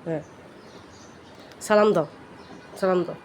হ্যাঁ, সালাম দাও, সালাম দাও।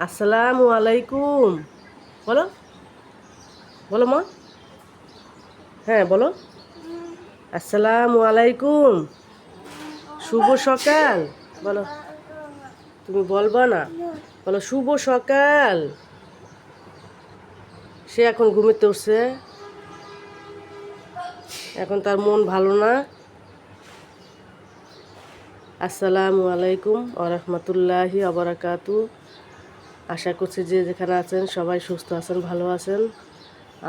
আসসালামু আলাইকুম বলো, বলো মা। হ্যাঁ বলো, আসসালামু আলাইকুম, শুভ সকাল বলো। তুমি বলবা না, বলো শুভ সকাল। সে এখন ঘুমিতে উঠছে, এখন তার মন ভালো না। আসসালামু আলাইকুম ওয়া রাহমাতুল্লাহি ওয়া বারাকাতু। আশা করছি যে যেখানে আছেন সবাই সুস্থ আছেন, ভালো আছেন।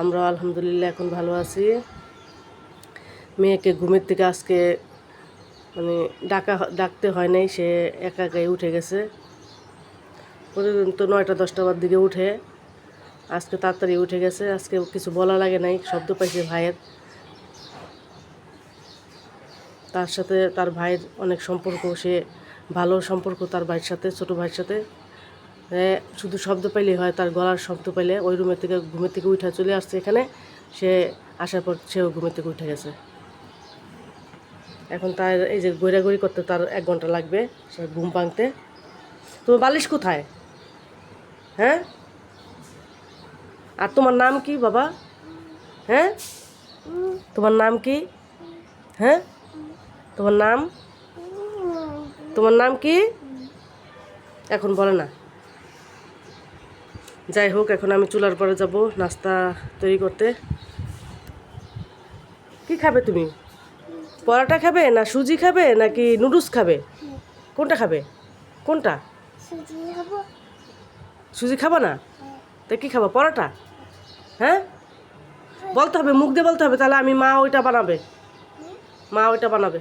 আমরাও আলহামদুলিল্লাহ এখন ভালো আছি। মেয়েকে ঘুমের থেকে আজকে মানে ডাকতে হয় নাই, সে একা একাই উঠে গেছে। প্রতিদিন তো 9টা-10টার দিকে উঠে, আজকে তাড়াতাড়ি উঠে গেছে। আজকে কিছু বলা লাগে নাই, শব্দ পাইছে ভাইয়ের। তার সাথে তার ভাইয়ের অনেক সম্পর্ক, সে ভালো সম্পর্ক তার ভাইয়ের সাথে, ছোটো ভাইয়ের সাথে। শুধু শব্দ পাইলেই হয়, তার গলার শব্দ পাইলে ওই রুমের থেকে ঘুমের থেকে উঠে চলে আসছে এখানে। সে আসার পর সেও ঘুমের থেকে উঠে গেছে। এখন তার এই যে গড়াগড়ি করতে তার 1 ঘন্টা লাগবে, সে ঘুম ভাঙতে। তোমার বালিশ কোথায়? হ্যাঁ, আর তোমার নাম কি বাবা? হ্যাঁ, তোমার নাম কি? হ্যাঁ, তোমার নাম, তোমার নাম কি? এখন বলে না। যাই হোক, এখন আমি চুলার পরে যাব নাস্তা তৈরি করতে। কি খাবে তুমি? পরোটা খাবে না সুজি খাবে নাকি নুডলস খাবে? কোনটা খাবে? কোনটা? সুজি খাবো না? তা কি খাবো, পরোটা? হ্যাঁ, বলতে হবে, মুখ দিয়ে বলতে হবে, তাহলে আমি মা ওইটা বানাবে, মা ওইটা বানাবে।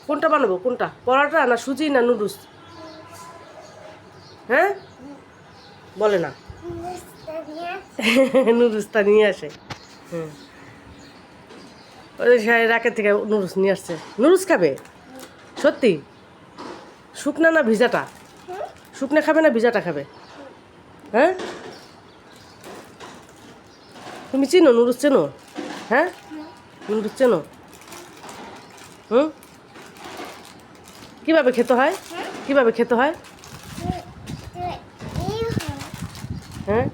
কোনটা বানাবো, কোনটা, পরোটা না সুজি না নুডলস? হ্যাঁ, বলে না। নুডলসটা নিয়ে আসে। হুম, ওই রাকের থেকে নুডলস নিয়ে আসছে। নুডলস খাবে সত্যি? শুকনা না ভিজাটা? শুকনা খাবে না ভিজাটা খাবে? হ্যাঁ, তুমি চেনো নুডলস, চেনো? হ্যাঁ, নুডলস চেনো? হুম, কীভাবে খেতে হয়, কীভাবে খেতে হয়? হ্যাঁ,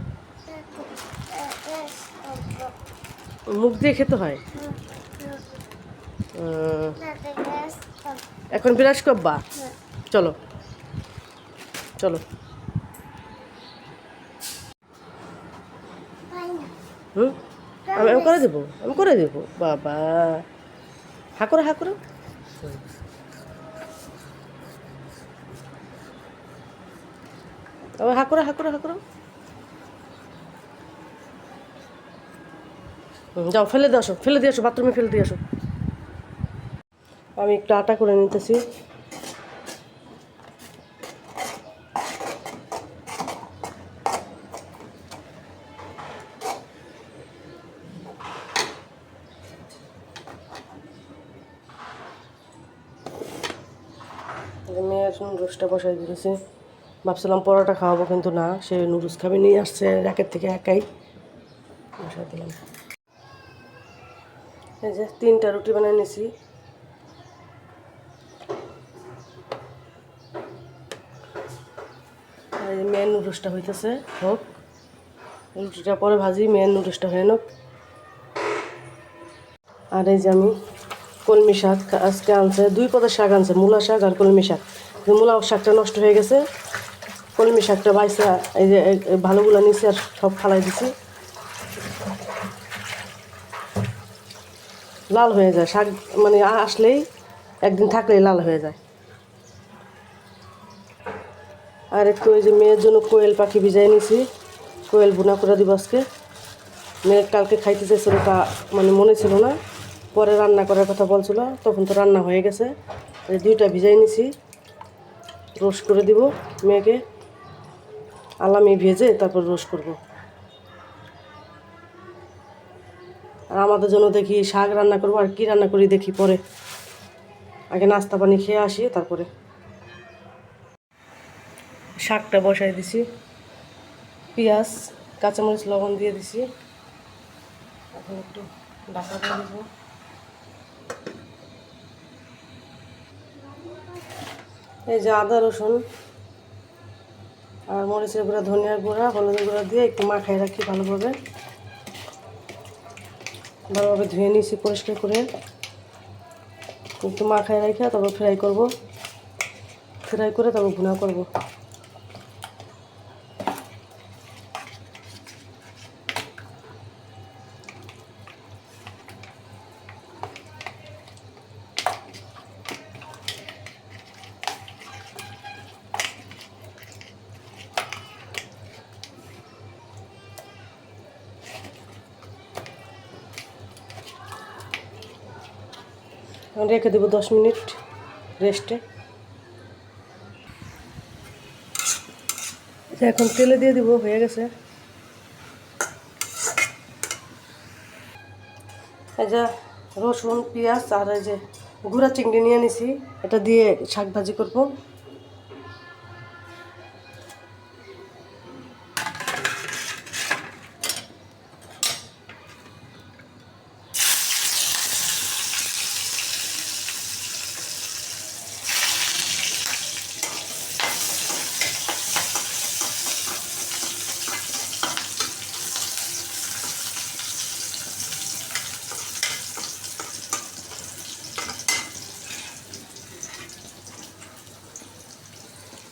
মুখ দিয়ে খেতে হয়। এখন বিরাজ করবা? চলো চলো। হুম, আমি করে দেবো, আমি করে দেবো বাবা। হা করো, হা করো। হা করো, হা করো, হা করো। যাও ফেলে দিয়ে আসো, ফেলে দিয়ে আসো, বাথরুমে ফেলে দিয়ে আসো। আমি একটু আটা করে নিতেছি। মেয়ের নুডলসটা বসাই দিতেছি। ভাবছিলাম পরোটা খাওয়াবো, কিন্তু না, সে নুডলস খাবে, নিয়ে আসছে র্যাকের থেকে একাই। বসাই দিলাম। এই যে 3টা রুটি বানিয়ে নিয়েছি। আর এই মেন নুডলসটা হইতেছে, হোক, রুটিটা পরে ভাজি, মেন নুডলসটা হয়ে নোক। আর এই যে আমি কলমি শাক আজকে আনছে, 2 পদের শাক আনছে, মূলা শাক আর কলমি শাক। মূলা শাকটা নষ্ট হয়ে গেছে, কলমি শাকটা বাইসা এই যে ভালোগুলো নিয়েছি আর সব ফালাই দিছি। লাল হয়ে যায় শাক, মানে আসলেই একদিন থাকলেই লাল হয়ে যায়। আর একটু ওই যে মেয়ের জন্য কোয়েল পাখি ভিজাই নিয়েছি, কোয়েল ভুনা করে দিব আজকে। মেয়ে কালকে খাইতে চাইছিল, তা মানে মনে ছিল না, পরে রান্না করার কথা বলছিল, তখন তো রান্না হয়ে গেছে। এই 2টা ভিজাই নিয়েছি, রোস্ট করে দিব মেয়েকে। আলামি ভেজে তারপর রোস্ট করব। আর আমাদের জন্য দেখি শাক রান্না করবো, আর কি রান্না করি দেখি পরে। আগে নাস্তা পানি খেয়ে আসি, তারপরে। শাকটা বসাই দিছি, পেঁয়াজ কাঁচামরিচ লবণ দিয়ে দিছি। এখন একটু ঢাকা দিয়ে দেবো। এই যে আদা রসুন আর মরিচের গুঁড়া, ধনিয়ার গুঁড়া, হলুদের গুঁড়া দিয়ে একটু মাখায় রাখি ভালোভাবে। ভালোভাবে ধুয়ে নিয়েছি পরিষ্কার করে, একটু মাখায় রাখি, তারপর ফ্রাই করব। ফ্রাই করে তারপর ভুনা করব। রেখে দেবো 10 মিনিট রেস্টে। এখন তেলে দিয়ে দিব, হয়ে গেছে। এই যে রসুন, পেঁয়াজ আর এই যে গুঁড়া চিংড়ি নিয়ে নিছি, এটা দিয়ে শাক ভাজি করবো।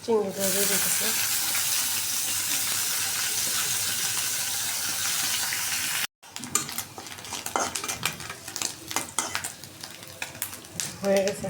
চিংড়িটা দিয়ে দিতেছি। হয়ে গেছে।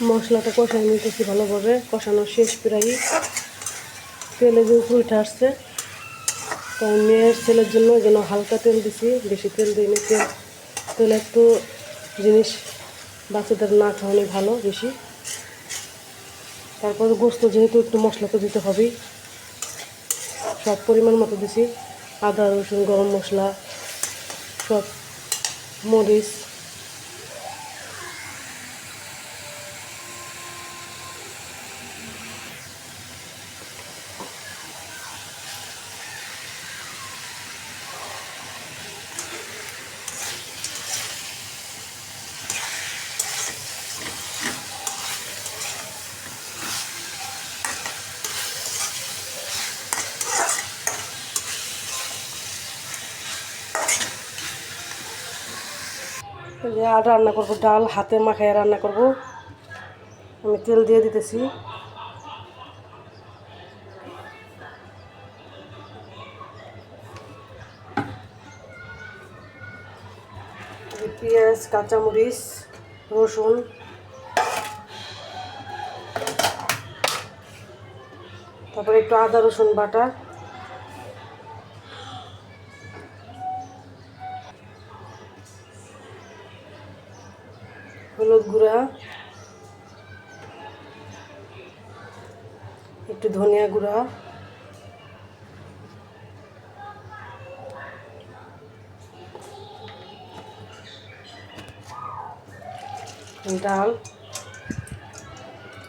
মশলাটা কষাই নিতেছি ভালোভাবে, কষানো শেষ প্রায়। তেলে যে উপরে উঠে আসছে, তাই মেয়ের ছেলের জন্য যেন হালকা তেল দিছি, বেশি তেল দিইনি। তেল একটু জিনিস বাচ্চাদের না খাওয়ানো ভালো বেশি। তারপর গোস্ত যেহেতু একটু মশলা তো দিতে হবেই, সব পরিমাণ মতো দিছি। আদা রসুন, গরম মশলা, সব মরিচ। আর রান্না করবো ডাল, হাতে মাখায় রান্না করব। আমি তেল দিয়ে দিতেছি। পেঁয়াজ, কাঁচামরিচ, রসুন, তারপরে একটু আদা রসুন বাটা, হলুদ গুঁড়া, একটু ধনিয়া গুঁড়া, ডাল।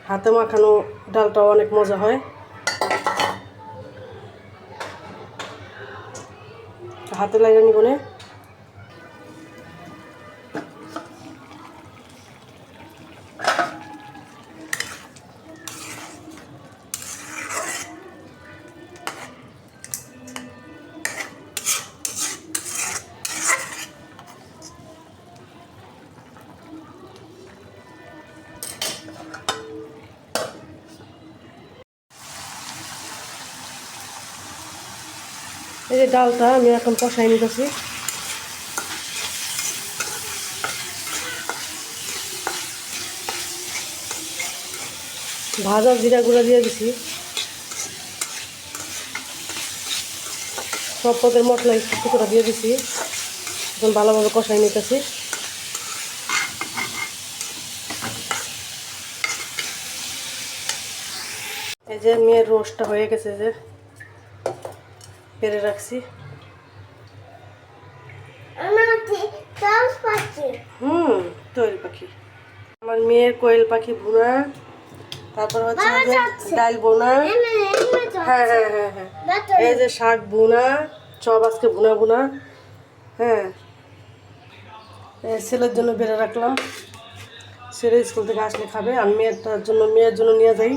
হাতে মাখানো ডালটাও অনেক মজা হয়। হাতে লাগিয়ে নিব না। যে ডালটা আমি এখন কষাই নিতেছি। ভাজা জিরা গুঁড়া দিয়ে দিছি, সব পদের মশলা একটু করে দিয়ে দিছি। এখন ভালোভাবে কষাই নিতেছি। এই যে মেয়ের রোস্টটা হয়ে গেছে, যে পেরে রাখছি। কোয়েল পাখি, আমার মেয়ের কোয়েল পাখি ভুনা, তারপর হচ্ছে ডাল বোনা, হ্যাঁ হ্যাঁ হ্যাঁ হ্যাঁ, এই যে শাক বোনা, সব আজকে ভুনা ভুনা। হ্যাঁ, ছেলের জন্য বেড়ে রাখলাম, ছেলে স্কুল থেকে আসলে খাবে, আর মেয়ের জন্য নিয়ে যাই।